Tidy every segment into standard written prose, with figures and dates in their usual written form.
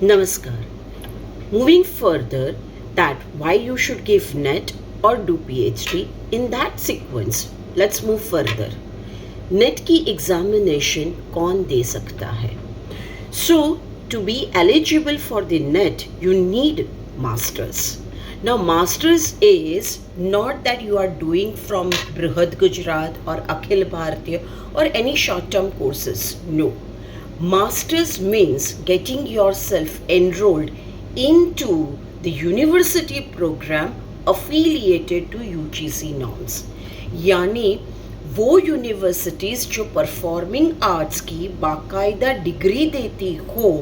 Namaskar. Moving further, that why you should give NET or do PhD, in that sequence, let's move further. NET की examination कौन दे सकता है? So, to be eligible for the NET, you need masters. Now, masters is not that you are doing from Brihad Gujarat or Akhil Bharatiya or any short-term courses. No. Masters means getting yourself enrolled into the university program affiliated to UGC norms. यानी वो universities जो performing arts की बाकायदा degree देती हो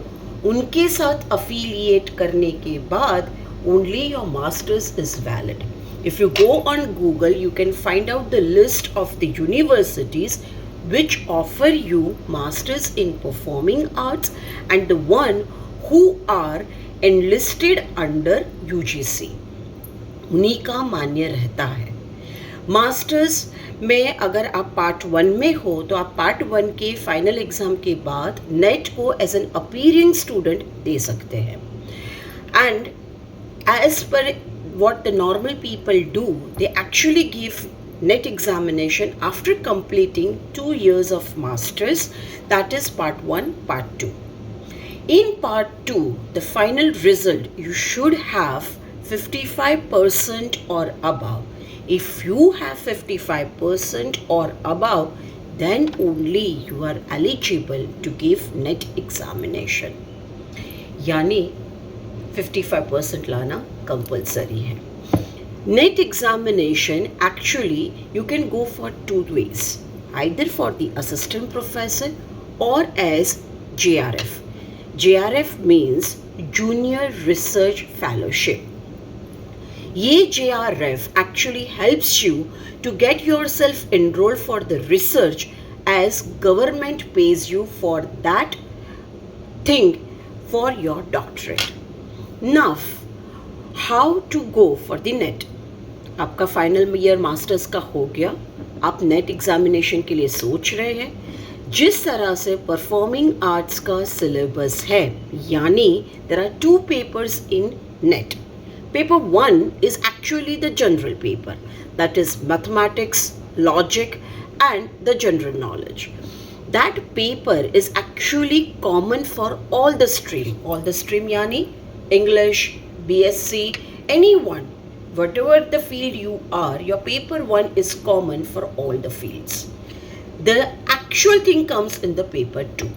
उनके साथ affiliate करने के बाद only your masters is valid. If you go on Google, you can find out the list of the universities which offer you masters in performing arts and the one who are enlisted under UGC. उन्हीं का मान्य रहता है. Masters में अगर आप part 1 में हो तो आप पार्ट 1 के फाइनल एग्जाम के बाद नेट को एज एन अपीयरिंग स्टूडेंट दे सकते हैं. And as per what the normal people do, they actually give NET examination after completing 2 years of masters, that is part 1, part 2. In part 2, the final result, you should have 55% or above. If you have 55% or above, then only you are eligible to give NET examination. यानी 55% लाना compulsory है. Net examination actually you can go for 2 ways, either for the assistant professor or as JRF. JRF means Junior Research Fellowship. ये JRF actually helps you to get yourself enrolled for the research as government pays you for that thing for your doctorate. Now, how to go for the NET? आपका final year masters का हो गया, आप net examination के लिए सोच रहे हैं. जिस तरह से परफॉर्मिंग आर्ट्स का सिलेबस है, यानी there are 2 papers in NET. Paper 1 is actually the general paper, that is mathematics, logic and the general knowledge. That paper is actually common for all the stream यानी English, BSc, anyone, whatever the field you are, your paper 1 is common for all the fields. The actual thing comes in the paper 2.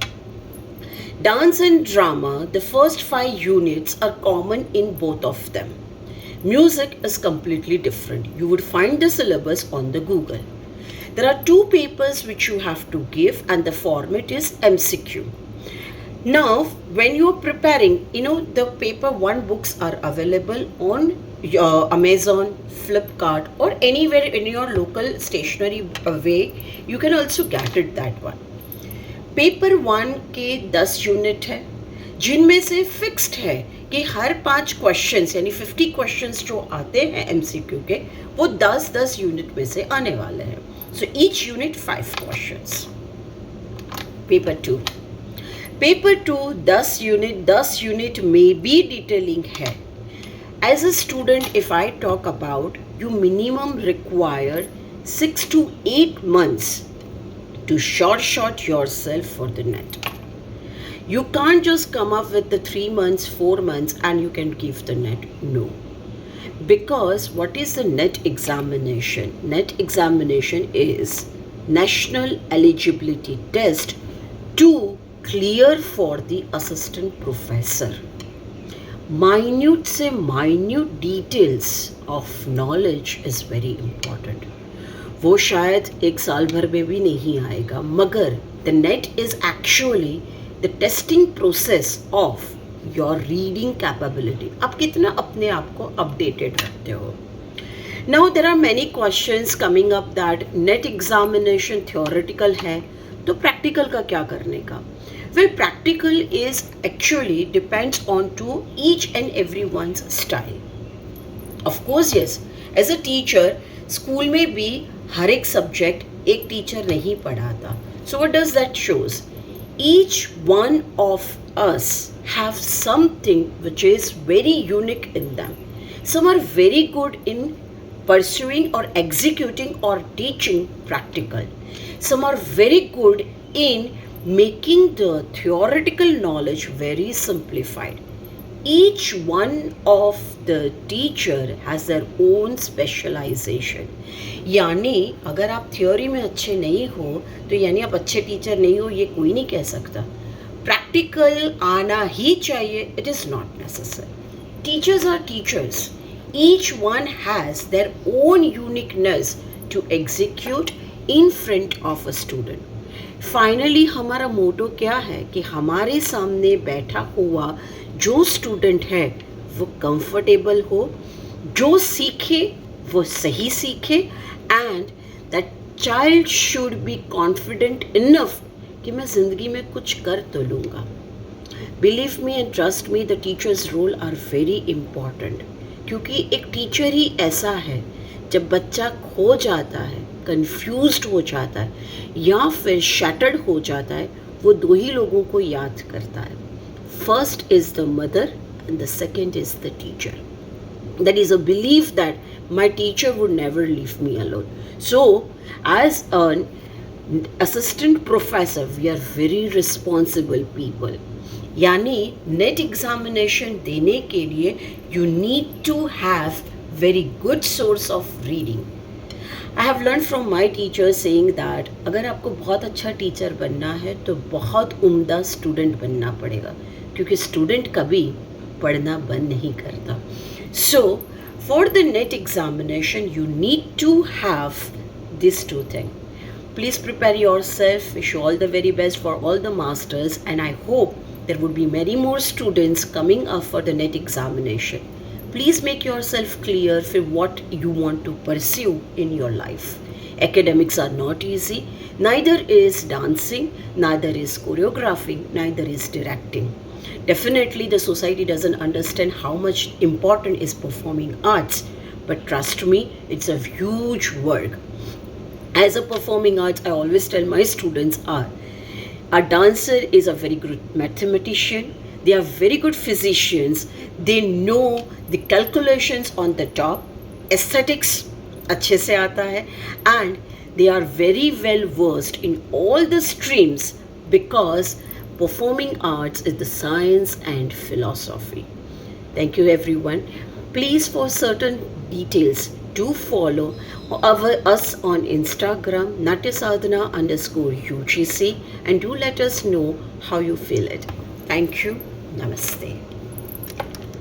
Dance and drama, the first 5 units are common in both of them. Music is completely different. You would find the syllabus on the Google. There are 2 papers which you have to give and the format is MCQ. Now, when you are preparing, the paper 1 books are available on your Amazon, Flipkart or anywhere in your local stationery way. You can also get it that one. Paper 1 के 10 unit है जिनमें से fixed है कि हर 5 questions यानी 50 questions जो आते हैं MCQ के वो 10-10 यूनिट में से आने वाले हैं. So each unit 5 questions. Paper 2 10 unit में भी डिटेलिंग है. As a student if I talk about, you minimum require 6 to 8 months to short yourself for the NET. You can't just come up with the 3 months, 4 months and you can give the NET. No. Because what is the NET examination? NET examination is National Eligibility Test to clear for the assistant professor. Minute से minute details of knowledge is very important. वो शायद 1 साल भर में भी नहीं आएगा, मगर the NET is actually the testing process of your reading capability. आप कितना अपने आप को updated रखते हो. Now there are many questions coming up that NET examination theoretical है तो practical का क्या करने का? Well, practical is actually depends on to each and everyone's style. Of course, yes, as a teacher, school में भी हर एक सब्जेक्ट एक टीचर नहीं पढ़ाता. So what does that shows? Each one of us have something which is very unique in them. Some are very good in pursuing or executing or teaching practical. Some are very good in making the theoretical knowledge very simplified. Each one of the teacher has their own specialization. यानी अगर आप theory में अच्छे नहीं हो तो यानी आप अच्छे टीचर नहीं हो, ये कोई नहीं कह सकता. प्रैक्टिकल आना ही चाहिए, it is not necessary. Teachers are teachers. Each one has their own uniqueness to execute in front of a student. Finally हमारा मोटो क्या है कि हमारे सामने बैठा हुआ जो स्टूडेंट है वो कंफर्टेबल हो, जो सीखे वो सही सीखे, and that child should be confident enough कि मैं ज़िंदगी में कुछ कर तो लूँगा. Believe me and trust me, the teachers role are very important. क्योंकि एक टीचर ही ऐसा है, जब बच्चा खो जाता है, कंफ्यूज्ड हो जाता है या फिर शैटर्ड हो जाता है, वो दो ही लोगों को याद करता है. First is the mother and the second is the teacher. That is a belief that my teacher would never leave me alone. So, as an assistant professor, we are very responsible people. यानी NET examination देने के लिए you need to have very good source of reading. I have learn from my teacher saying that अगर आपको बहुत अच्छा teacher बनना है तो बहुत उम्दा स्टूडेंट बनना पड़ेगा, क्योंकि स्टूडेंट कभी पढ़ना बंद नहीं करता. So, for the NET examination, you need to have these two things. Please prepare yourself. Wish you all the very best for all the masters, and I hope there would be many more students coming up for the NET examination. Please make yourself clear for what you want to pursue in your life. Academics are not easy. Neither is dancing, neither is choreographing, neither is directing. Definitely the society doesn't understand how much important is performing arts, but trust me, it's a huge work. As a performing arts, I always tell my students a dancer is a very good mathematician, they are very good physicians, they know the calculations on the top, aesthetics अच्छे से आता है, and they are very well versed in all the streams because performing arts is the science and philosophy. Thank you everyone. Please, for certain details, do follow us on Instagram natyasadhana_UGC, and do let us know how you feel it. Thank you. Namaste.